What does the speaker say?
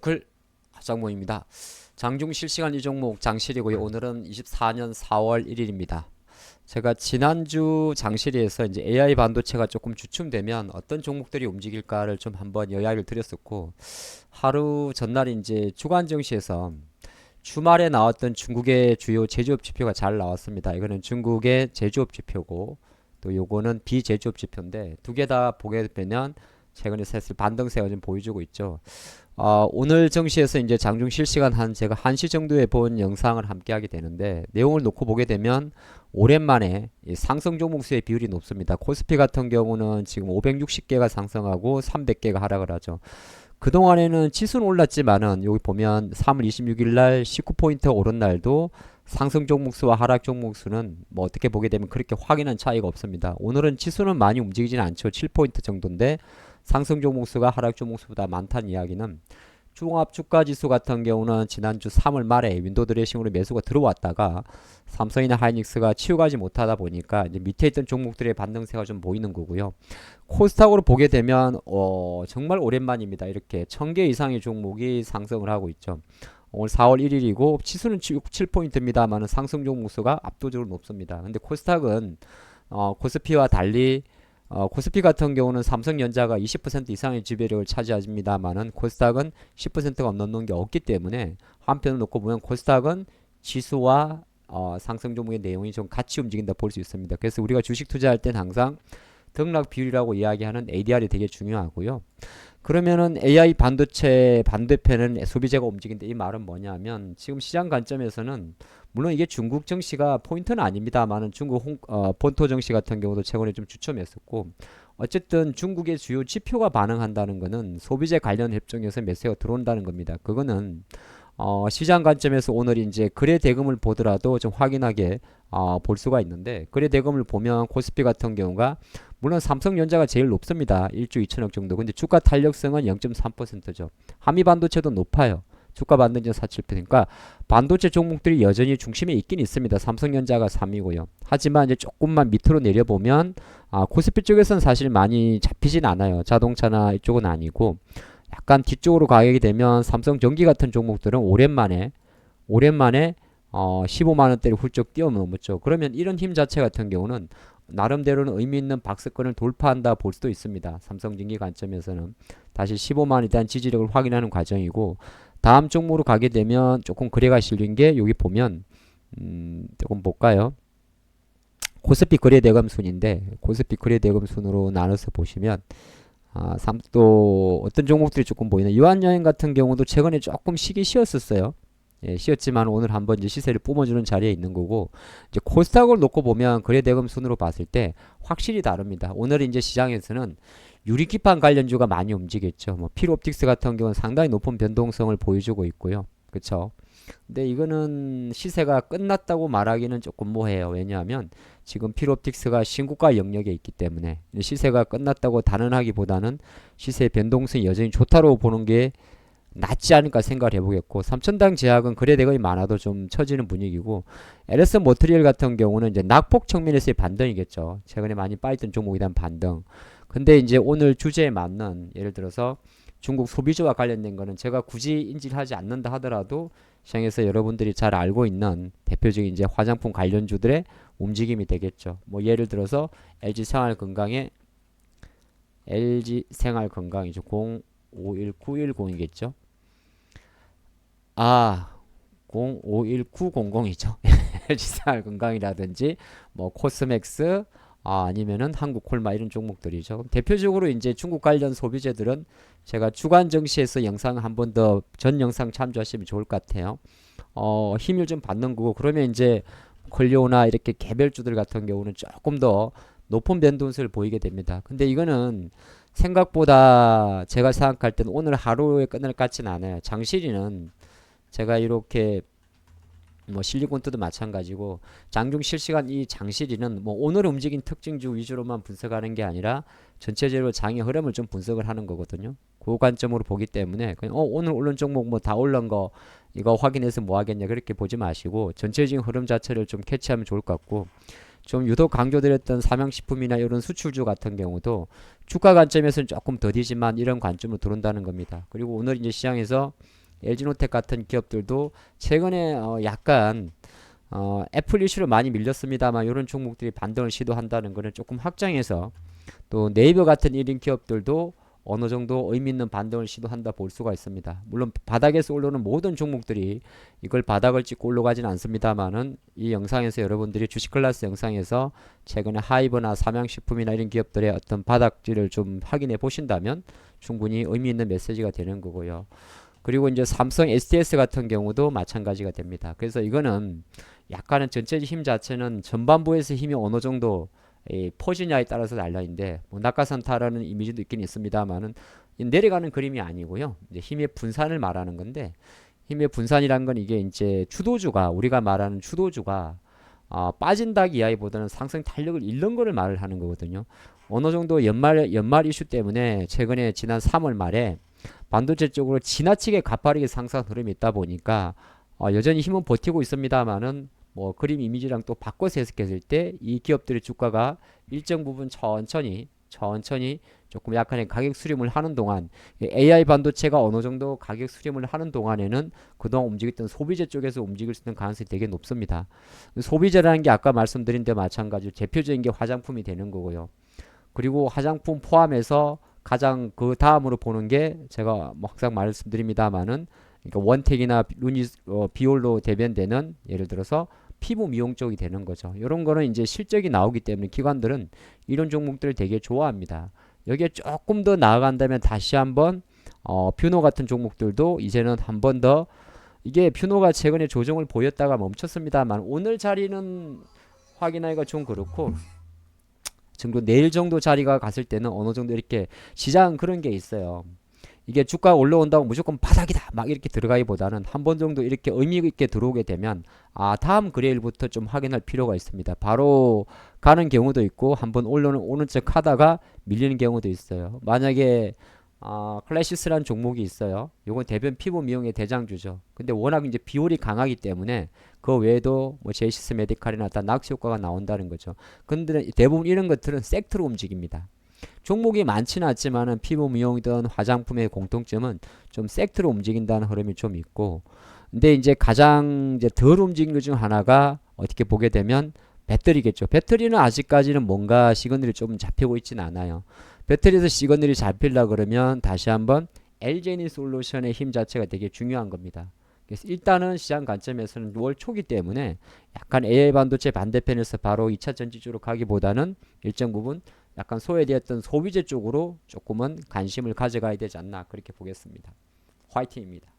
주클 하장모입니다. 장중 실시간 이 종목 장실이고요. 오늘은 24년 4월 1일입니다. 제가 지난주 장실에서 이제 AI 반도체가 조금 주춤되면 어떤 종목들이 움직일까를 좀 한번 이야기를 드렸었고, 하루 전날 이제 주간 증시에서 주말에 나왔던 중국의 주요 제조업 지표가 잘 나왔습니다. 이거는 중국의 제조업 지표고, 또 요거는 비제조업 지표인데 두 개 다 보게 되면 최근에 사실 반등세가 좀 보여주고 있죠. 오늘 정시에서 이제 장중 실시간 한 제가 1시 정도에 본 영상을 함께 하게 되는데, 내용을 놓고 보게 되면 오랜만에 이 상승 종목수의 비율이 높습니다. 코스피 같은 경우는 지금 560개가 상승하고 300개가 하락을 하죠. 그동안에는 지수는 올랐지만은 여기 보면 3월 26일 날 19포인트 오른 날도 상승 종목수와 하락 종목수는 뭐 어떻게 보게 되면 그렇게 확연한 차이가 없습니다. 오늘은 지수는 많이 움직이지는 않죠. 7포인트 정도인데 상승 종목수가 하락 종목수보다 많다는 이야기는, 종합 주가 지수 같은 경우는 지난주 3월 말에 윈도우 드레싱으로 매수가 들어왔다가 삼성이나 하이닉스가 치유가지 못하다 보니까 이제 밑에 있던 종목들의 반등세가 좀 보이는 거고요. 코스닥으로 보게 되면 정말 오랜만입니다. 이렇게 1000개 이상의 종목이 상승을 하고 있죠. 오늘 4월 1일이고 지수는 7포인트입니다만 상승 종목수가 압도적으로 높습니다. 근데 코스닥은 코스피와 달리 코스피 같은 경우는 삼성전자가 20% 이상의 지배력을 차지합니다만은 코스닥은 10%가 넘는 게 없기 때문에, 한편으로 놓고 보면 코스닥은 지수와 상승 종목의 내용이 좀 같이 움직인다 볼 수 있습니다. 그래서 우리가 주식 투자할 땐 항상 등락 비율이라고 이야기하는 ADR이 되게 중요하고요. 그러면은 AI 반도체 반대편은 소비재가 움직인다, 이 말은 뭐냐면, 지금 시장 관점에서는 물론 이게 중국 증시가 포인트는 아닙니다만은 중국 본토 증시 같은 경우도 최근에 좀 주춤했었고, 어쨌든 중국의 주요 지표가 반응한다는 것은 소비재 관련 협정에서 매수가 들어온다는 겁니다. 그거는 시장 관점에서 오늘 이제 거래 대금을 보더라도 좀 확인하게 볼 수가 있는데, 거래 대금을 보면 코스피 같은 경우가 물론 삼성전자가 제일 높습니다. 1조 2천억 정도. 근데 주가 탄력성은 0.3%죠. 한미반도체도 높아요. 주가 반등전 4.7%. 그러니까 반도체 종목들이 여전히 중심에 있긴 있습니다. 삼성전자가 3위고요. 하지만 이제 조금만 밑으로 내려보면 코스피 쪽에서는 사실 많이 잡히진 않아요. 자동차나 이쪽은 아니고, 약간 뒤쪽으로 가게 되면 삼성전기 같은 종목들은 오랜만에 15만 원대를 훌쩍 뛰어넘었죠. 그러면 이런 힘 자체 같은 경우는 나름대로는 의미 있는 박스권을 돌파한다 볼 수도 있습니다. 삼성전기 관점에서는 다시 15만 원에 대한 지지력을 확인하는 과정이고, 다음 종목으로 가게 되면 조금 거래가 실린 게 여기 보면 조금 볼까요? 코스피 거래대금 순인데, 코스피 거래대금 순으로 나눠서 보시면 또 어떤 종목들이 조금 보이나, 유한여행 같은 경우도 최근에 조금 쉬기 쉬었었어요. 예, 쉬었지만 오늘 한번 이제 시세를 뿜어주는 자리에 있는 거고, 이제 코스닥을 놓고 보면 거래대금 순으로 봤을 때 확실히 다릅니다. 오늘 이제 시장에서는 유리기판 관련주가 많이 움직였죠. 뭐 필옵틱스 같은 경우는 상당히 높은 변동성을 보여주고 있고요. 그렇죠? 근데 이거는 시세가 끝났다고 말하기는 조금 뭐해요. 왜냐하면 지금 필옵틱스가 신고가 영역에 있기 때문에 시세가 끝났다고 단언하기보다는 시세 변동성이 여전히 좋다고 보는 게 낫지 않을까 생각을 해보겠고, 3천당 제약은 거래 대금이 많아도 좀 처지는 분위기고, LS 모트리얼 같은 경우는 이제 낙폭 측면에서의 반등이겠죠. 최근에 많이 빠졌던 종목에 대한 반등. 근데 이제 오늘 주제에 맞는, 예를 들어서 중국 소비주와 관련된 거는 제가 굳이 인지를 하지 않는다 하더라도 시장에서 여러분들이 잘 알고 있는 대표적인 이제 화장품 관련주들의 움직임이 되겠죠. 뭐 예를 들어서 LG생활건강이죠. 051910이겠죠. 051900이죠. LG생활건강이라든지 뭐 코스맥스, 아니면은 한국콜마, 이런 종목들이죠. 대표적으로 이제 중국 관련 소비재들은 제가 주간 증시에서 영상 한 번 더 전 영상 참조하시면 좋을 것 같아요. 힘을 좀 받는 거고, 그러면 이제 콜리오나 이렇게 개별주들 같은 경우는 조금 더 높은 변동성을 보이게 됩니다. 근데 이거는 생각보다 제가 생각할 때는 오늘 하루에 끝날 것 같지는 않아요. 장시리는 제가 이렇게 뭐 실리콘트도 마찬가지고, 장중 실시간 이 장시리는 뭐 오늘 움직인 특징주 위주로만 분석하는 게 아니라 전체적으로 장의 흐름을 좀 분석을 하는 거거든요. 그 관점으로 보기 때문에 그냥 오늘 오른 종목 뭐 다 올른 거 이거 확인해서 뭐 하겠냐 그렇게 보지 마시고 전체적인 흐름 자체를 좀 캐치하면 좋을 것 같고, 좀 유독 강조드렸던 삼양식품이나 이런 수출주 같은 경우도 주가 관점에서는 조금 더디지만 이런 관점으로 들어온다는 겁니다. 그리고 오늘 이제 시장에서 LG노텍 같은 기업들도 최근에 약간 애플 이슈로 많이 밀렸습니다만 이런 종목들이 반등을 시도한다는 것은 조금 확장해서 또 네이버 같은 1인 기업들도 어느 정도 의미 있는 반등을 시도한다 볼 수가 있습니다. 물론 바닥에서 올라오는 모든 종목들이 이걸 바닥을 찍고 올라가지는 않습니다만은 이 영상에서 여러분들이 주식 클래스 영상에서 최근에 하이버나 삼양식품이나 이런 기업들의 어떤 바닥질을 좀 확인해 보신다면 충분히 의미 있는 메시지가 되는 거고요. 그리고 이제 삼성 SDS 같은 경우도 마찬가지가 됩니다. 그래서 이거는 약간은 전체적 힘 자체는 전반부에서 힘이 어느 정도 퍼지냐에 따라서 달라인데 뭐 낙하산타라는 이미지도 있긴 있습니다만은 내려가는 그림이 아니고요. 이제 힘의 분산을 말하는 건데 힘의 분산이란 건 이게 이제 주도주가 우리가 말하는 주도주가 빠진다 이하보다는 상승 탄력을 잃는 거를 말을 하는 거거든요. 어느 정도 연말 이슈 때문에 최근에 지난 3월 말에 반도체 쪽으로 지나치게 가파르게 상승 흐름이 있다 보니까 여전히 힘은 버티고 있습니다만은 뭐 그림 이미지랑 또 바꿔서 해석했을 때 이 기업들의 주가가 일정 부분 천천히 조금 약간의 가격 수렴을 하는 동안 AI 반도체가 어느 정도 가격 수렴을 하는 동안에는 그동안 움직였던 소비재 쪽에서 움직일 수 있는 가능성이 되게 높습니다. 소비재라는 게 아까 말씀드린 데 마찬가지로 대표적인 게 화장품이 되는 거고요. 그리고 화장품 포함해서 가장 그 다음으로 보는 게 제가 뭐 항상 말씀드립니다만은 그러니까 원택이나 비올로 대변되는 예를 들어서 피부 미용 쪽이 되는 거죠. 이런 거는 이제 실적이 나오기 때문에 기관들은 이런 종목들을 되게 좋아합니다. 여기에 조금 더 나아간다면 다시 한번 뷰노 같은 종목들도 이제는 한 번 더 이게 뷰노가 최근에 조정을 보였다가 멈췄습니다만 오늘 자리는 확인하기가 좀 그렇고 정도 내일 정도 자리가 갔을 때는 어느 정도 이렇게 시장 그런 게 있어요. 이게 주가 올라온다고 무조건 바닥이다 막 이렇게 들어가기보다는 한 번 정도 이렇게 의미 있게 들어오게 되면 다음 거래일부터 좀 확인할 필요가 있습니다. 바로 가는 경우도 있고 한번 오는 척 하다가 밀리는 경우도 있어요. 만약에 클래시스라는 종목이 있어요. 요건 대변 피부 미용의 대장주죠. 근데 워낙 이제 비율이 강하기 때문에 그 외에도 뭐 제이시스 메디칼이나 다 낚시 효과가 나온다는 거죠. 근데 대부분 이런 것들은 섹터로 움직입니다. 종목이 많지는 않지만은 피부 미용이든 화장품의 공통점은 좀 섹터로 움직인다는 흐름이 좀 있고, 근데 이제 가장 이제 덜 움직이는 것 중 하나가 어떻게 보게 되면 배터리겠죠. 배터리는 아직까지는 뭔가 시그널이 좀 잡히고 있지는 않아요. 배터리에서 시그널이 잡히려 그러면 다시 한번 LG에너지 솔루션의 힘 자체가 되게 중요한 겁니다. 그래서 일단은 시장 관점에서는 월 초기 때문에 약간 AI 반도체 반대편에서 바로 2차 전지 쪽으로 가기보다는 일정 부분 약간 소외되었던 소비재 쪽으로 조금은 관심을 가져가야 되지 않나 그렇게 보겠습니다. 화이팅입니다.